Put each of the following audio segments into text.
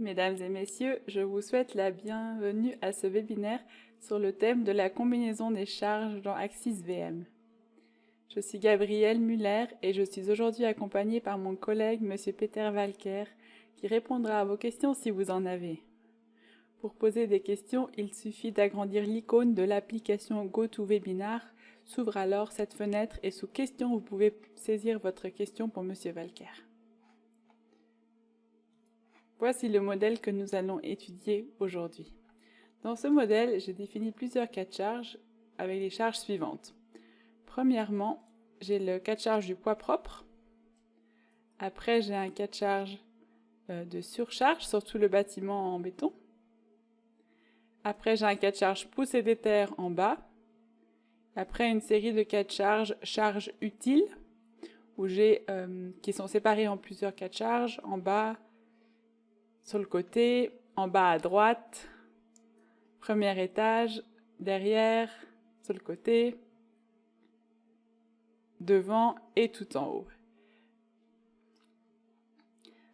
Mesdames et messieurs, je vous souhaite la bienvenue à ce webinaire sur le thème de la combinaison des charges dans Axis VM. Je suis Gabrielle Muller et je suis aujourd'hui accompagnée par mon collègue M. Peter Walker qui répondra à vos questions si vous en avez. Pour poser des questions, il suffit d'agrandir l'icône de l'application GoToWebinar. S'ouvre alors cette fenêtre et sous questions, vous pouvez saisir votre question pour M. Walker. Voici le modèle que nous allons étudier aujourd'hui. Dans ce modèle, j'ai défini plusieurs cas de charge avec les charges suivantes. Premièrement, j'ai le cas de charge du poids propre. Après, j'ai un cas de charge de surcharge sur tout le bâtiment en béton. Après, j'ai un cas de charge poussée des terres en bas. Après, une série de cas de charge utiles, qui sont séparés en plusieurs cas de charge, en bas, sur le côté, en bas à droite, premier étage, derrière, sur le côté, devant et tout en haut.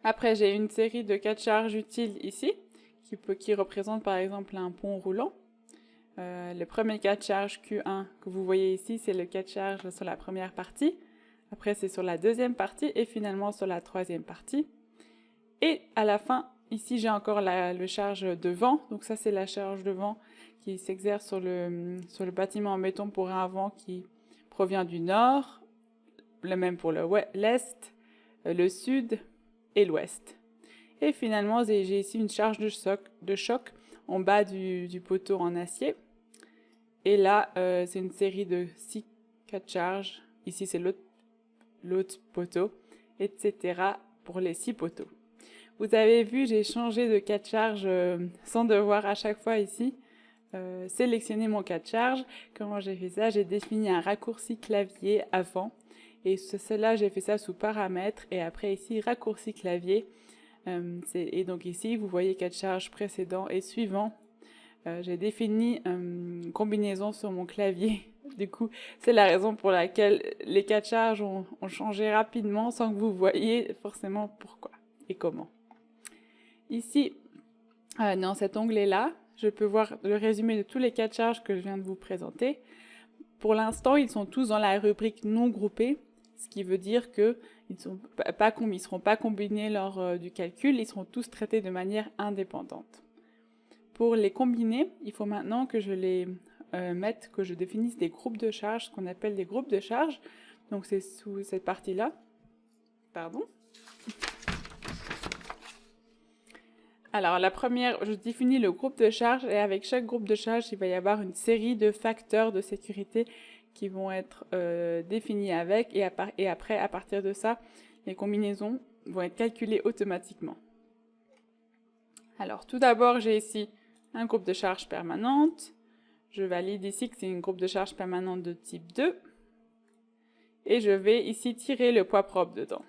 Après, j'ai une série de cas de charge utiles ici, qui représente par exemple un pont roulant. Le premier cas de charge Q1 que vous voyez ici, c'est le cas de charge sur la première partie. Après, c'est sur la deuxième partie et finalement sur la troisième partie. Et à la fin, ici, j'ai encore le charge de vent. Donc ça, c'est la charge de vent qui s'exerce sur le bâtiment en béton pour un vent qui provient du nord, le même pour l'est, le sud et l'ouest. Et finalement, j'ai ici une charge de choc en bas du poteau en acier. Et là, c'est une série de 6 cas de charge. Ici, c'est l'autre poteau, etc. pour les 6 poteaux. Vous avez vu, j'ai changé de cas de charge sans devoir à chaque fois ici sélectionner mon cas de charge. Comment j'ai fait ça? J'ai défini un raccourci clavier avant. Et cela, j'ai fait ça sous paramètres. Et après ici, raccourci clavier. Et donc ici, vous voyez cas de charge précédent et suivant. J'ai défini une combinaison sur mon clavier. Du coup, c'est la raison pour laquelle les cas de charge ont changé rapidement sans que vous voyez forcément pourquoi et comment. Ici, dans cet onglet-là, je peux voir le résumé de tous les cas de charge que je viens de vous présenter. Pour l'instant, ils sont tous dans la rubrique non groupée, ce qui veut dire qu'ils ne seront pas combinés lors du calcul, ils seront tous traités de manière indépendante. Pour les combiner, il faut maintenant que je les que je définisse des groupes de charges, ce qu'on appelle des groupes de charges. Donc c'est sous cette partie-là. Pardon. Alors la première, je définis le groupe de charge et avec chaque groupe de charge, il va y avoir une série de facteurs de sécurité qui vont être définis avec et après, à partir de ça, les combinaisons vont être calculées automatiquement. Alors tout d'abord, j'ai ici un groupe de charge permanente. Je valide ici que c'est un groupe de charge permanente de type 2. Et je vais ici tirer le poids propre dedans.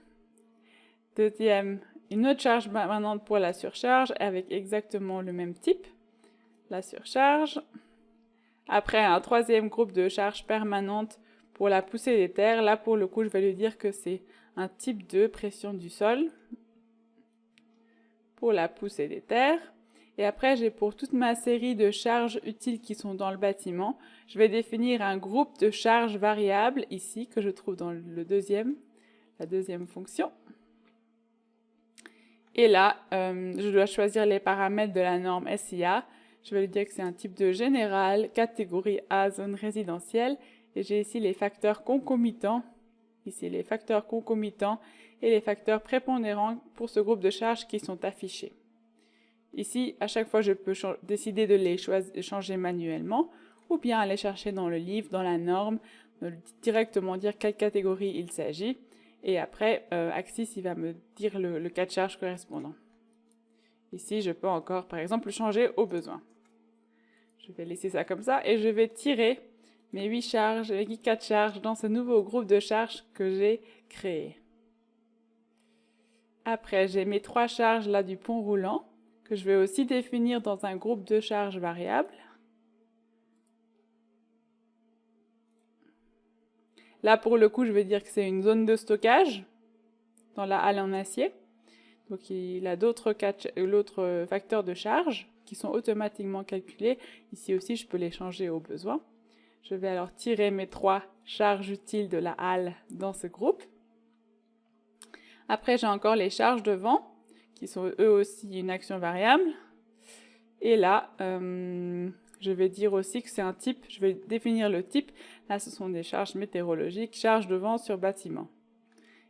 Deuxième, une autre charge permanente pour la surcharge avec exactement le même type, la surcharge. Après, un troisième groupe de charge permanente pour la poussée des terres. Là, pour le coup, je vais lui dire que c'est un type 2, pression du sol, pour la poussée des terres. Et après, j'ai pour toute ma série de charges utiles qui sont dans le bâtiment, je vais définir un groupe de charges variables ici, que je trouve dans la deuxième fonction. Et là, je dois choisir les paramètres de la norme SIA. Je vais lui dire que c'est un type de général, catégorie A, zone résidentielle. Et j'ai ici les facteurs concomitants. Ici, les facteurs concomitants et les facteurs prépondérants pour ce groupe de charges qui sont affichés. Ici, à chaque fois, je peux décider de les changer manuellement ou bien aller chercher dans le livre, dans la norme, directement dire quelle catégorie il s'agit. Et après, Axis, il va me dire le cas de charge correspondant. Ici, je peux encore, par exemple, le changer au besoin. Je vais laisser ça comme ça et je vais tirer mes 8 charges, les 8 cas de charge dans ce nouveau groupe de charges que j'ai créé. Après, j'ai mes 3 charges là du pont roulant que je vais aussi définir dans un groupe de charges variables. Là, pour le coup, je vais dire que c'est une zone de stockage dans la halle en acier. Donc il a d'autres facteurs de charge qui sont automatiquement calculés. Ici aussi, je peux les changer au besoin. Je vais alors tirer mes 3 charges utiles de la halle dans ce groupe. Après, j'ai encore les charges de vent, qui sont eux aussi une action variable. Et là, je vais dire aussi que c'est un type, je vais définir le type. Là, ce sont des charges météorologiques, charges de vent sur bâtiment.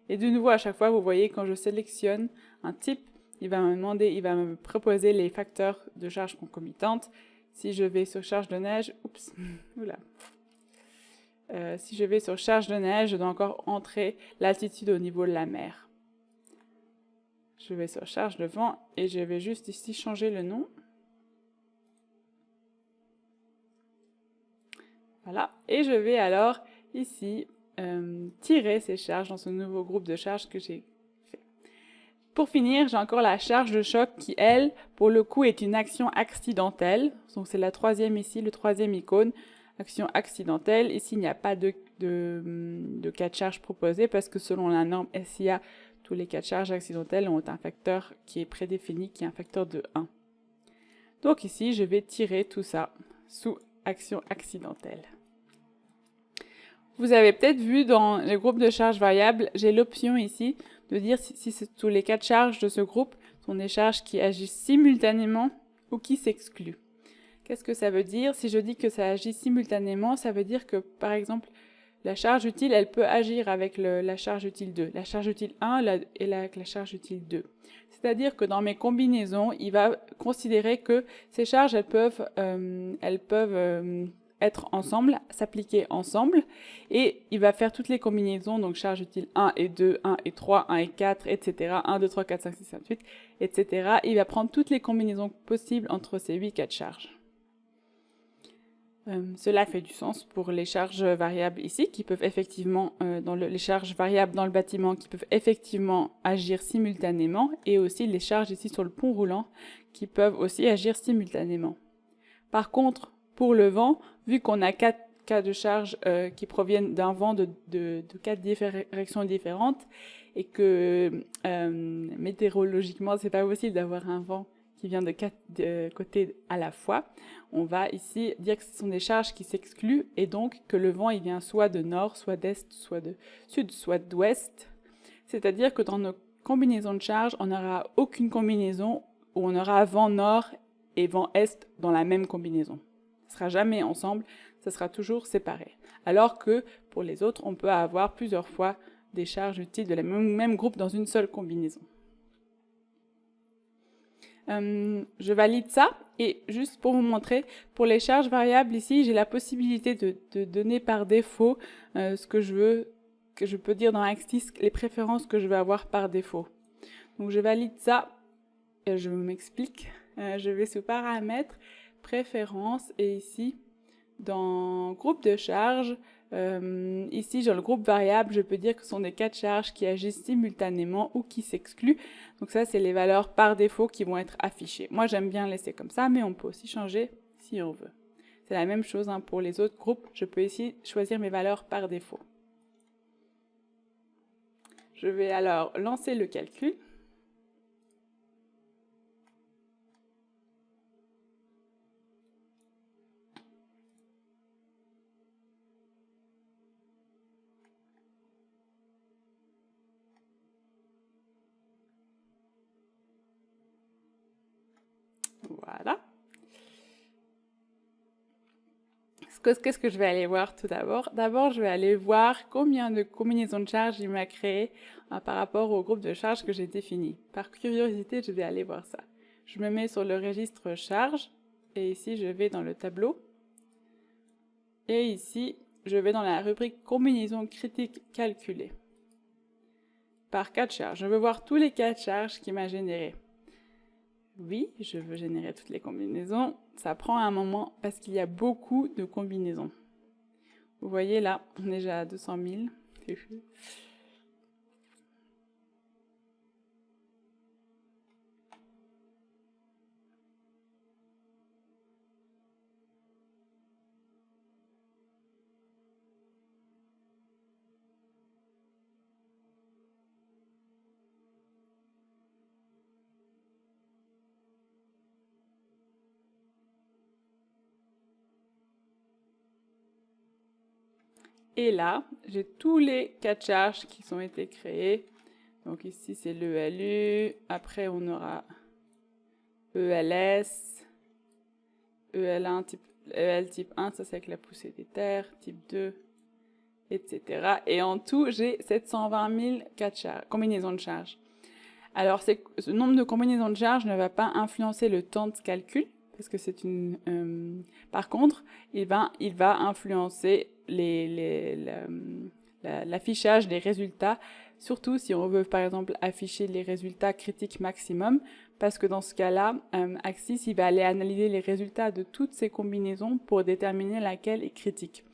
Et de nouveau, à chaque fois, vous voyez, quand je sélectionne un type, il va me proposer les facteurs de charge concomitantes. Si je vais sur charge de neige, si je vais sur charge de neige, je dois encore entrer l'altitude au niveau de la mer. Je vais sur charge de vent et je vais juste ici changer le nom. Voilà, et je vais alors ici tirer ces charges dans ce nouveau groupe de charges que j'ai fait. Pour finir, j'ai encore la charge de choc qui, elle, pour le coup, est une action accidentelle. Donc c'est la troisième ici, le troisième icône, action accidentelle. Ici, il n'y a pas de cas de charge proposé parce que selon la norme SIA, tous les cas de charge accidentels ont un facteur qui est prédéfini, qui est un facteur de 1. Donc ici, je vais tirer tout ça sous action accidentelle. Vous avez peut-être vu dans le groupe de charges variables, j'ai l'option ici de dire si tous les cas de charge de ce groupe sont des charges qui agissent simultanément ou qui s'excluent. Qu'est-ce que ça veut dire? Si je dis que ça agit simultanément, ça veut dire que, par exemple, la charge utile, elle peut agir avec la charge utile 2, la charge utile 1 et avec la charge utile 2. C'est-à-dire que dans mes combinaisons, il va considérer que ces charges, elles peuvent être ensemble, s'appliquer ensemble, et il va faire toutes les combinaisons, donc charge utile 1 et 2, 1 et 3, 1 et 4, etc., 1, 2, 3, 4, 5, 6, 7, 8, etc. Il va prendre toutes les combinaisons possibles entre ces 8 cas de charge. Cela fait du sens pour les charges variables ici, qui peuvent effectivement, les charges variables dans le bâtiment, qui peuvent effectivement agir simultanément, et aussi les charges ici sur le pont roulant, qui peuvent aussi agir simultanément. Par contre, pour le vent, vu qu'on a 4 cas de charge qui proviennent d'un vent de 4 directions différentes, et que météorologiquement, c'est pas possible d'avoir un vent qui vient de 4 côtés à la fois, on va ici dire que ce sont des charges qui s'excluent et donc que le vent il vient soit de nord, soit d'est, soit de sud, soit d'ouest. C'est-à-dire que dans nos combinaisons de charges, on n'aura aucune combinaison où on aura vent nord et vent est dans la même combinaison. Ce ne sera jamais ensemble, ce sera toujours séparé. Alors que pour les autres, on peut avoir plusieurs fois des charges utiles de la même groupe dans une seule combinaison. Je valide ça et juste pour vous montrer, pour les charges variables ici, j'ai la possibilité de donner par défaut ce que je veux, que je peux dire dans Axis, les préférences que je vais avoir par défaut. Donc je valide ça et je m'explique. Je vais sous paramètres, préférences et ici dans groupe de charges, ici, dans le groupe variable, je peux dire que ce sont des cas de charge qui agissent simultanément ou qui s'excluent. Donc ça, c'est les valeurs par défaut qui vont être affichées. Moi, j'aime bien laisser comme ça, mais on peut aussi changer si on veut. C'est la même chose pour les autres groupes. Je peux ici choisir mes valeurs par défaut. Je vais alors lancer le calcul. Voilà. Qu'est-ce que je vais aller voir tout d'abord? D'abord, je vais aller voir combien de combinaisons de charges il m'a créé par rapport au groupe de charges que j'ai défini. Par curiosité, je vais aller voir ça. Je me mets sur le registre charges et ici, je vais dans le tableau. Et ici, je vais dans la rubrique combinaison critique calculée. Par cas de charge. Je veux voir tous les cas de charge qu'il m'a générés. Oui, je veux générer toutes les combinaisons. Ça prend un moment parce qu'il y a beaucoup de combinaisons. Vous voyez là, on est déjà à 200 000. Et là, j'ai tous les cas de charge qui ont été créés. Donc ici, c'est l'ELU. Après, on aura ELS, EL1 type, EL type 1, ça c'est avec la poussée des terres, type 2, etc. Et en tout, j'ai 720 000 cas de charge, combinaisons de charge. Alors, ce nombre de combinaisons de charge ne va pas influencer le temps de calcul, parce que c'est une... par contre, il va influencer l'affichage des résultats, surtout si on veut, par exemple, afficher les résultats critiques maximum, parce que dans ce cas-là, Axis, il va aller analyser les résultats de toutes ces combinaisons pour déterminer laquelle est critique.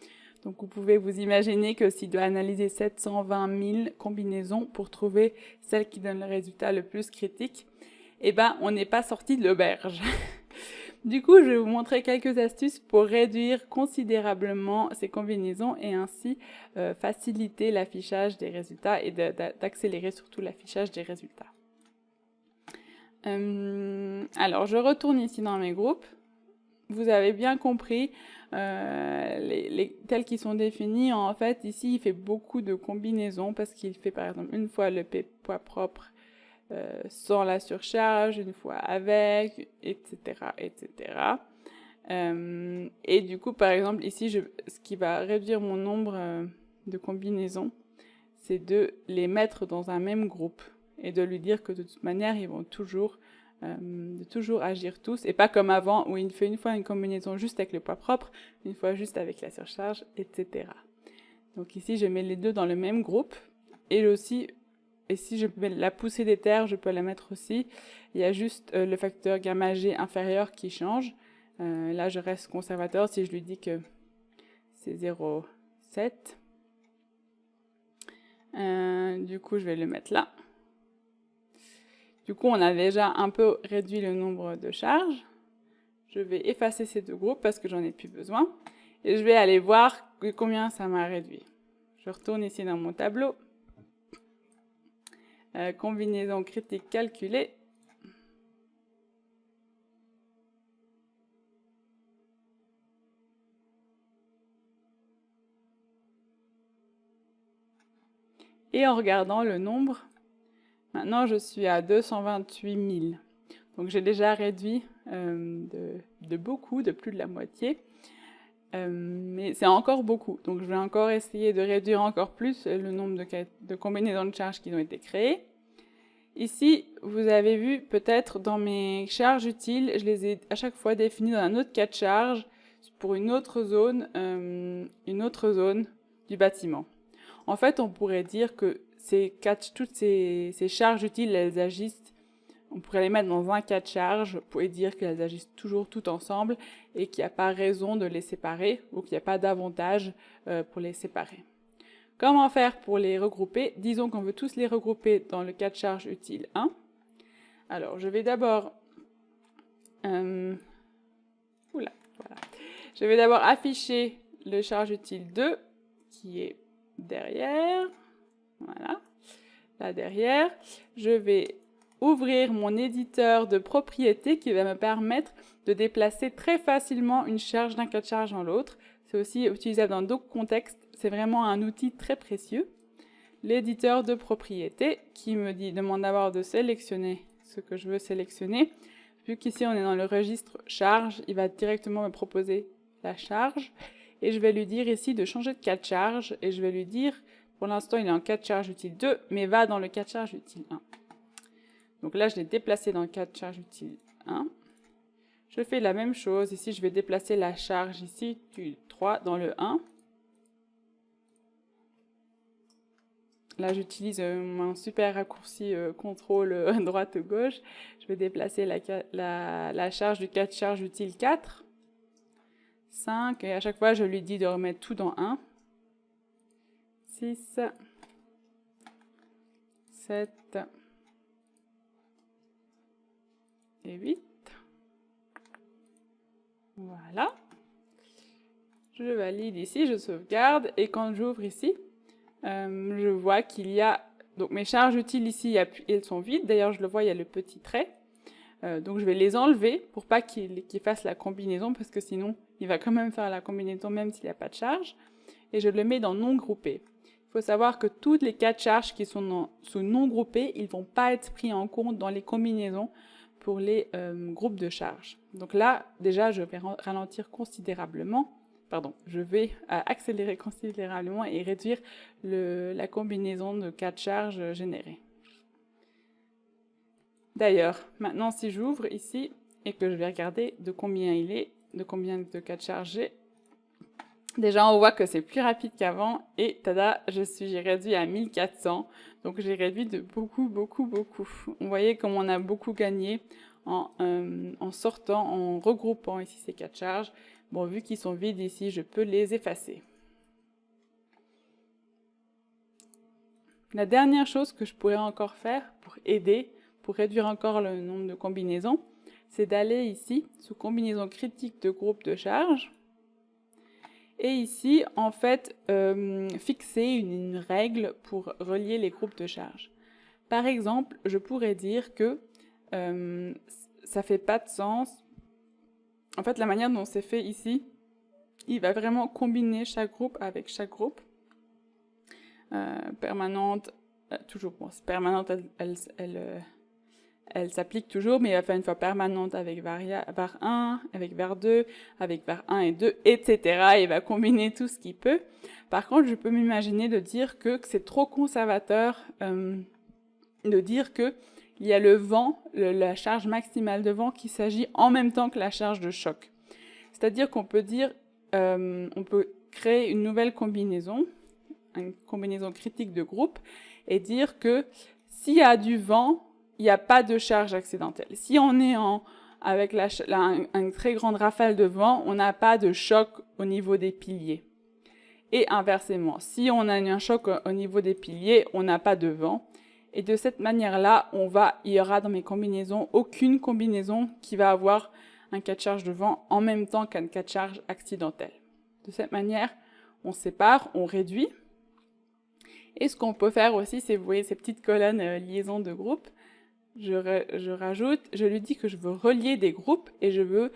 Donc vous pouvez vous imaginer que s'il doit analyser 720 000 combinaisons pour trouver celle qui donne le résultat le plus critique, eh ben on n'est pas sorti de l'auberge. Du coup, je vais vous montrer quelques astuces pour réduire considérablement ces combinaisons et ainsi faciliter l'affichage des résultats et d'accélérer surtout l'affichage des résultats. Alors, je retourne ici dans mes groupes. Vous avez bien compris, tels qu'ils sont définis, en fait, ici, il fait beaucoup de combinaisons parce qu'il fait, par exemple, une fois le P poids propre sans la surcharge, une fois avec, etc., etc. Et du coup, par exemple, ici, ce qui va réduire mon nombre de combinaisons, c'est de les mettre dans un même groupe et de lui dire que de toute manière, ils vont toujours agir tous, et pas comme avant où il fait une fois une combinaison juste avec le poids propre, une fois juste avec la surcharge, etc. Donc ici, je mets les deux dans le même groupe, et aussi, et si je mets la poussée des terres, je peux la mettre aussi. Il y a juste le facteur gamma G inférieur qui change. Là, je reste conservateur si je lui dis que c'est 0,7. Du coup, je vais le mettre là. Du coup, on a déjà un peu réduit le nombre de charges. Je vais effacer ces deux groupes parce que j'en ai plus besoin. Et je vais aller voir combien ça m'a réduit. Je retourne ici dans mon tableau. Combinaison critique calculée. Et en regardant le nombre, maintenant je suis à 228 000. Donc j'ai déjà réduit de beaucoup, de plus de la moitié. Mais c'est encore beaucoup. Donc je vais encore essayer de réduire encore plus le nombre de combinaisons de charges qui ont été créées. Ici, vous avez vu peut-être dans mes charges utiles, je les ai à chaque fois définies dans un autre cas de charge pour une autre zone du bâtiment. En fait, on pourrait dire que toutes ces charges utiles, elles agissent, on pourrait les mettre dans un cas de charge pour dire qu'elles agissent toujours toutes ensemble et qu'il n'y a pas raison de les séparer ou qu'il n'y a pas d'avantage pour les séparer. Comment faire pour les regrouper? Disons qu'on veut tous les regrouper dans le cas de charge utile 1. Alors, je vais d'abord Je vais d'abord afficher le charge utile 2 qui est derrière. Voilà, là derrière. Je vais ouvrir mon éditeur de propriétés qui va me permettre de déplacer très facilement une charge d'un cas de charge en l'autre. C'est aussi utilisable dans d'autres contextes. C'est vraiment un outil très précieux. L'éditeur de propriétés qui me demande d'abord de sélectionner ce que je veux sélectionner. Vu qu'ici on est dans le registre charge, il va directement me proposer la charge. Et je vais lui dire ici de changer de cas de charge. Et je vais lui dire, pour l'instant il est en cas de charge utile 2, mais va dans le cas de charge utile 1. Donc là je l'ai déplacé dans le cas de charge utile 1. Je fais la même chose. Ici je vais déplacer la charge ici du 3 dans le 1. Là, j'utilise mon super raccourci contrôle droite-gauche. Je vais déplacer la charge du cas de charge utile 4, 5, et à chaque fois, je lui dis de remettre tout dans 1, 6, 7 et 8. Voilà. Je valide ici, je sauvegarde, et quand j'ouvre ici, je vois qu'il y a... Donc mes charges utiles ici, elles sont vides. D'ailleurs, je le vois, il y a le petit trait. Donc je vais les enlever pour pas qu'il fasse la combinaison, parce que sinon, il va quand même faire la combinaison même s'il n'y a pas de charge. et je le mets dans non groupé. Il faut savoir que toutes les cas de charge qui sont sous non groupés, ils ne vont pas être pris en compte dans les combinaisons pour les groupes de charge. Donc là, déjà, je vais ralentir considérablement, pardon, je vais accélérer considérablement et réduire la combinaison de cas de charge générés. D'ailleurs, maintenant, si j'ouvre ici et que je vais regarder de combien il est, de combien de cas de charge j'ai, déjà, on voit que c'est plus rapide qu'avant et tada, j'ai réduit à 1400. Donc, j'ai réduit de beaucoup, beaucoup, beaucoup. Vous voyez comme on a beaucoup gagné en sortant, en regroupant ici ces cas de charge. Bon, vu qu'ils sont vides ici, je peux les effacer. La dernière chose que je pourrais encore faire pour aider, pour réduire encore le nombre de combinaisons, c'est d'aller ici, sous combinaison critique de groupe de charge, et ici, en fait, fixer une règle pour relier les groupes de charge. Par exemple, je pourrais dire que ça fait pas de sens. En fait, la manière dont c'est fait ici, il va vraiment combiner chaque groupe avec chaque groupe. Permanente, toujours, bon, permanente, elle s'applique toujours, mais il va faire une fois permanente avec var 1, avec var 2, avec var 1 et 2, etc. Il va combiner tout ce qu'il peut. Par contre, je peux m'imaginer de dire que c'est trop conservateur de dire qu'il y a le vent, la charge maximale de vent qui s'agit en même temps que la charge de choc. C'est-à-dire qu'on peut dire, on peut créer une nouvelle combinaison, une combinaison critique de groupe, et dire que s'il y a du vent, il n'y a pas de charge accidentelle. Si on est avec une très grande rafale de vent, on n'a pas de choc au niveau des piliers. Et inversement, si on a un choc au niveau des piliers, on n'a pas de vent. Et de cette manière-là, il y aura dans mes combinaisons aucune combinaison qui va avoir un cas de charge de vent en même temps qu'un cas de charge accidentel. De cette manière, on sépare, on réduit. Et ce qu'on peut faire aussi, c'est, vous voyez, ces petites colonnes liaison de groupe. Je rajoute, je lui dis que je veux relier des groupes et je veux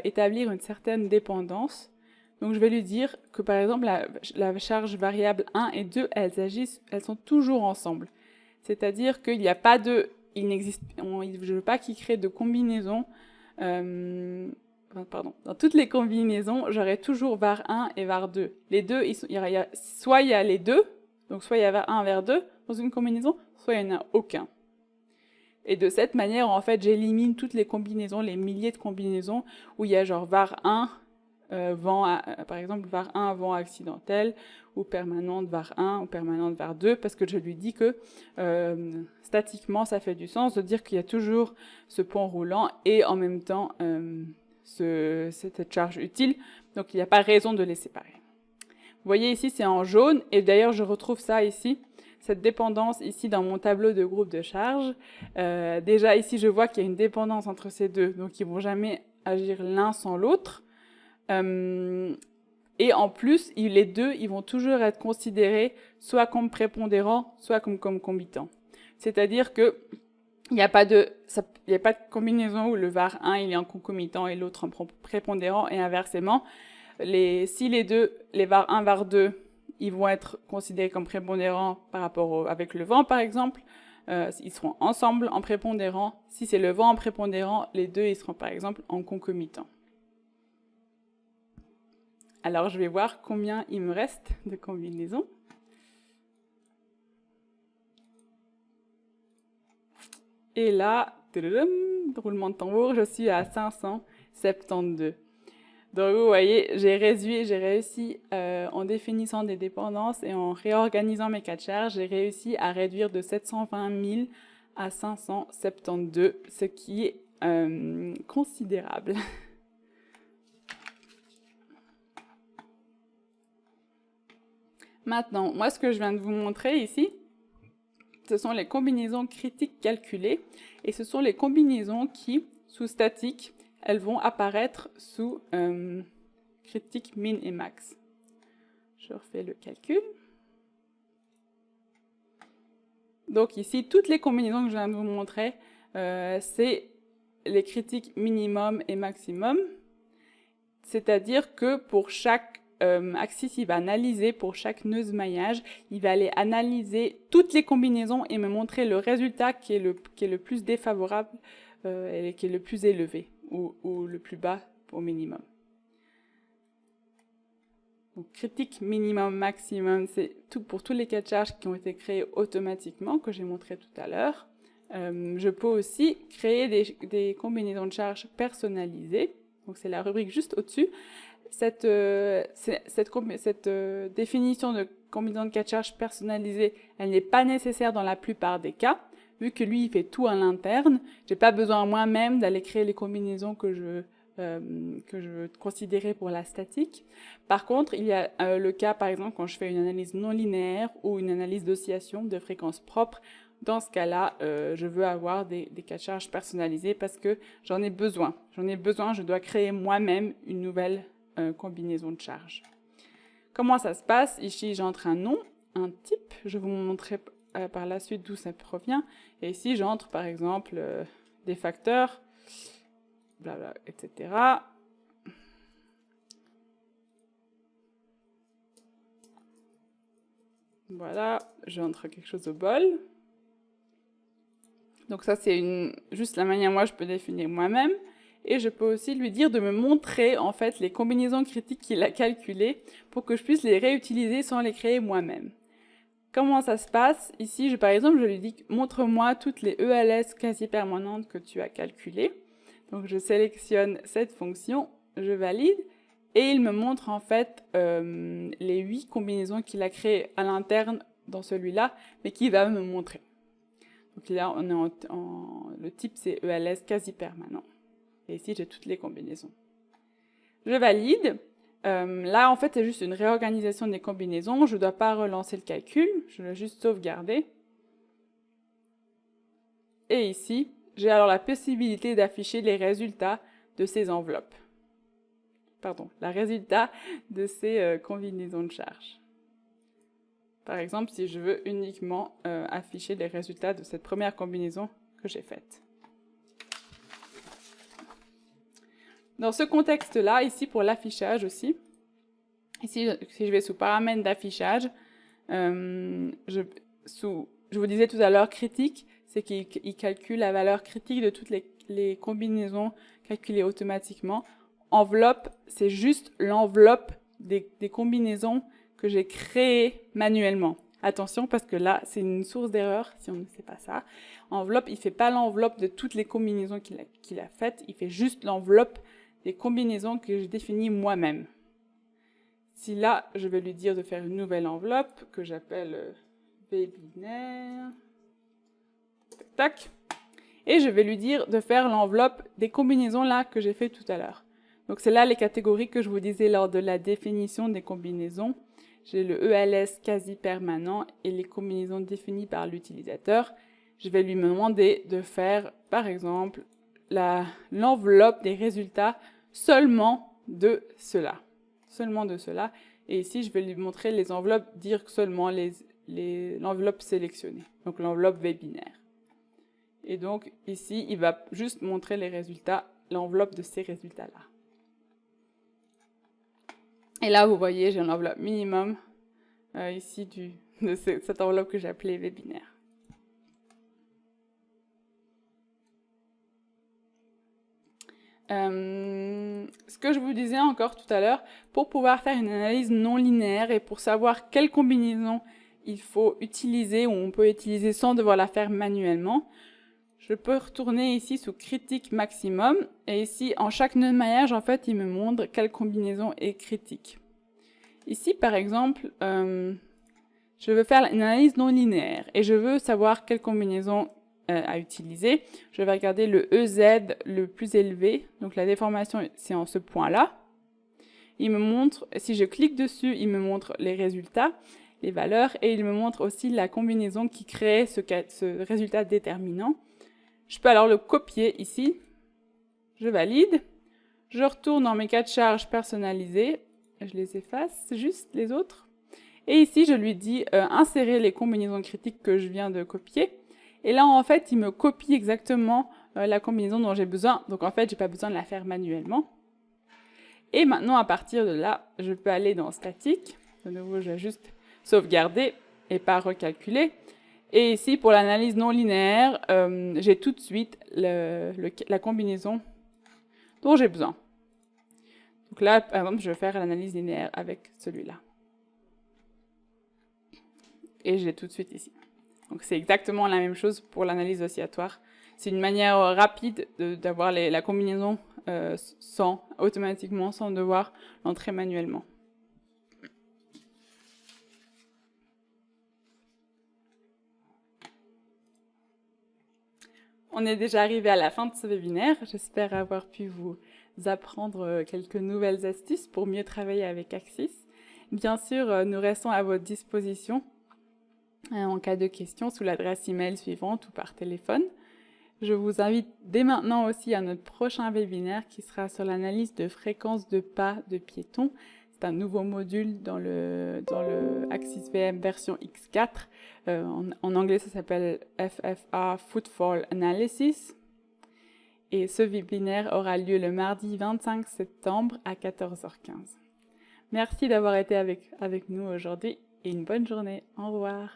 établir une certaine dépendance. Donc je vais lui dire que par exemple la charge variable 1 et 2, elles sont toujours ensemble. C'est-à-dire qu'il n'y a pas je ne veux pas qu'il crée de combinaison. Dans toutes les combinaisons, j'aurai toujours var 1 et var 2. Les deux, soit il y a les deux, donc soit il y a var 1 var 2 dans une combinaison, soit il n'y en a aucun. Et de cette manière, en fait, j'élimine toutes les combinaisons, les milliers de combinaisons où il y a genre var 1, par exemple var 1, vent accidentel, ou permanente var 1, ou permanente var 2, parce que je lui dis que statiquement, ça fait du sens de dire qu'il y a toujours ce pont roulant et en même temps cette charge utile, donc il n'y a pas raison de les séparer. Vous voyez ici, c'est en jaune, et d'ailleurs, je retrouve ça ici, cette dépendance ici dans mon tableau de groupe de charge. Déjà ici, je vois qu'il y a une dépendance entre ces deux, donc ils ne vont jamais agir l'un sans l'autre. Et en plus, les deux, ils vont toujours être considérés soit comme prépondérants, soit comme combitants. C'est-à-dire que il n'y a pas de combinaison où le var 1 il est en concomitant et l'autre en prépondérant, et inversement. Si les deux, les var 1, var 2, ils vont être considérés comme prépondérants par rapport avec le vent, par exemple. Ils seront ensemble en prépondérant. Si c'est le vent en prépondérant, les deux, ils seront par exemple en concomitant. Alors, je vais voir combien il me reste de combinaisons. Et là, roulement de tambour, je suis à 572. Donc vous voyez, j'ai réussi en définissant des dépendances et en réorganisant mes cas de charge, j'ai réussi à réduire de 720 000 à 572, ce qui est considérable. Maintenant, moi ce que je viens de vous montrer ici, ce sont les combinaisons critiques calculées et ce sont les combinaisons qui, sous statique, elles vont apparaître sous critique min et max. Je refais le calcul. Donc ici, toutes les combinaisons que je viens de vous montrer, c'est les critiques minimum et maximum. C'est-à-dire que pour chaque Axis, il va analyser pour chaque nœud de maillage, il va aller analyser toutes les combinaisons et me montrer le résultat qui est le plus défavorable et qui est le plus élevé ou le plus bas au minimum. Donc, critique, minimum, maximum, c'est tout pour tous les cas de charge qui ont été créés automatiquement, que j'ai montré tout à l'heure. Je peux aussi créer des combinaisons de charges personnalisées. Donc, c'est la rubrique juste au-dessus. Cette définition de combinaison de cas de charge personnalisée, elle n'est pas nécessaire dans la plupart des cas. Vu que lui, il fait tout à l'interne, j'ai pas besoin moi-même d'aller créer les combinaisons que je veux considérer pour la statique. Par contre, il y a le cas, par exemple, quand je fais une analyse non linéaire ou une analyse d'oscillation de fréquence propre. Dans ce cas-là, je veux avoir des cas de charge personnalisés parce que j'en ai besoin. Je dois créer moi-même une nouvelle combinaison de charge. Comment ça se passe? Ici, j'entre un nom, un type. Je vais vous montrer par la suite d'où ça provient. Et ici, j'entre, par exemple, des facteurs, blabla, etc. Voilà, j'entre quelque chose au bol. Donc ça, c'est juste la manière moi je peux définir moi-même. Et je peux aussi lui dire de me montrer en fait les combinaisons critiques qu'il a calculées pour que je puisse les réutiliser sans les créer moi-même. Comment ça se passe? Ici, par exemple, je lui dis « Montre-moi toutes les ELS quasi permanentes que tu as calculées ». Donc je sélectionne cette fonction, je valide, et il me montre en fait les 8 combinaisons qu'il a créées à l'interne dans celui-là, mais qu'il va me montrer. Donc là, on est le type c'est ELS quasi permanent. Et ici, j'ai toutes les combinaisons. Je valide. Là, en fait, c'est juste une réorganisation des combinaisons. Je ne dois pas relancer le calcul. Je dois juste sauvegarder. Et ici, j'ai alors la possibilité d'afficher les résultats de ces enveloppes. Pardon, le résultat de ces combinaisons de charges. Par exemple, si je veux uniquement afficher les résultats de cette première combinaison que j'ai faite. Dans ce contexte-là, ici pour l'affichage aussi, ici si je vais sous paramètres d'affichage, je vous disais tout à l'heure critique, c'est qu'il calcule la valeur critique de toutes les combinaisons calculées automatiquement. Enveloppe, c'est juste l'enveloppe des combinaisons que j'ai créées manuellement. Attention, parce que là, c'est une source d'erreur si on ne sait pas ça. Enveloppe, il ne fait pas l'enveloppe de toutes les combinaisons qu'il a faites, il fait juste l'enveloppe des combinaisons que j'ai définies moi-même. Si là, je vais lui dire de faire une nouvelle enveloppe que j'appelle V binaire, tac, et je vais lui dire de faire l'enveloppe des combinaisons là que j'ai fait tout à l'heure. Donc c'est là les catégories que je vous disais lors de la définition des combinaisons. J'ai le ELS quasi permanent et les combinaisons définies par l'utilisateur. Je vais lui demander de faire, par exemple, l'enveloppe des résultats seulement de cela. Seulement de cela. Et ici, je vais lui montrer les enveloppes, dire seulement l'enveloppe sélectionnée. Donc l'enveloppe V binaire. Et donc ici, il va juste montrer les résultats, l'enveloppe de ces résultats-là. Et là, vous voyez, j'ai l'enveloppe minimum ici de cette enveloppe que j'ai appelée V binaire. Ce que je vous disais encore tout à l'heure, pour pouvoir faire une analyse non linéaire et pour savoir quelle combinaison il faut utiliser ou on peut utiliser sans devoir la faire manuellement, je peux retourner ici sous critique maximum et ici en chaque nœud de maillage en fait il me montre quelle combinaison est critique. Ici par exemple je veux faire une analyse non linéaire et je veux savoir quelle combinaison à utiliser. Je vais regarder le EZ le plus élevé, donc la déformation c'est en ce point-là. Il me montre, si je clique dessus, il me montre les résultats, les valeurs, et il me montre aussi la combinaison qui crée ce résultat déterminant. Je peux alors le copier ici, je valide, je retourne dans mes cas de charge personnalisés, je les efface juste les autres, et ici je lui dis insérer les combinaisons critiques que je viens de copier. Et là, en fait, il me copie exactement la combinaison dont j'ai besoin. Donc, en fait, je n'ai pas besoin de la faire manuellement. Et maintenant, à partir de là, je peux aller dans statique. De nouveau, je vais juste sauvegarder et pas recalculer. Et ici, pour l'analyse non linéaire, j'ai tout de suite la combinaison dont j'ai besoin. Donc là, par exemple, je vais faire l'analyse linéaire avec celui-là. Et j'ai tout de suite ici. Donc c'est exactement la même chose pour l'analyse oscillatoire. C'est une manière rapide d'avoir la combinaison automatiquement, sans devoir l'entrer manuellement. On est déjà arrivé à la fin de ce webinaire. J'espère avoir pu vous apprendre quelques nouvelles astuces pour mieux travailler avec Axis. Bien sûr, nous restons à votre disposition en cas de questions sous l'adresse email suivante ou par téléphone. Je vous invite dès maintenant aussi à notre prochain webinaire qui sera sur l'analyse de fréquence de pas de piétons. C'est un nouveau module dans le Axis VM version X4. En anglais, ça s'appelle FFA Footfall Analysis. Et ce webinaire aura lieu le mardi 25 septembre à 14h15. Merci d'avoir été avec nous aujourd'hui et une bonne journée. Au revoir.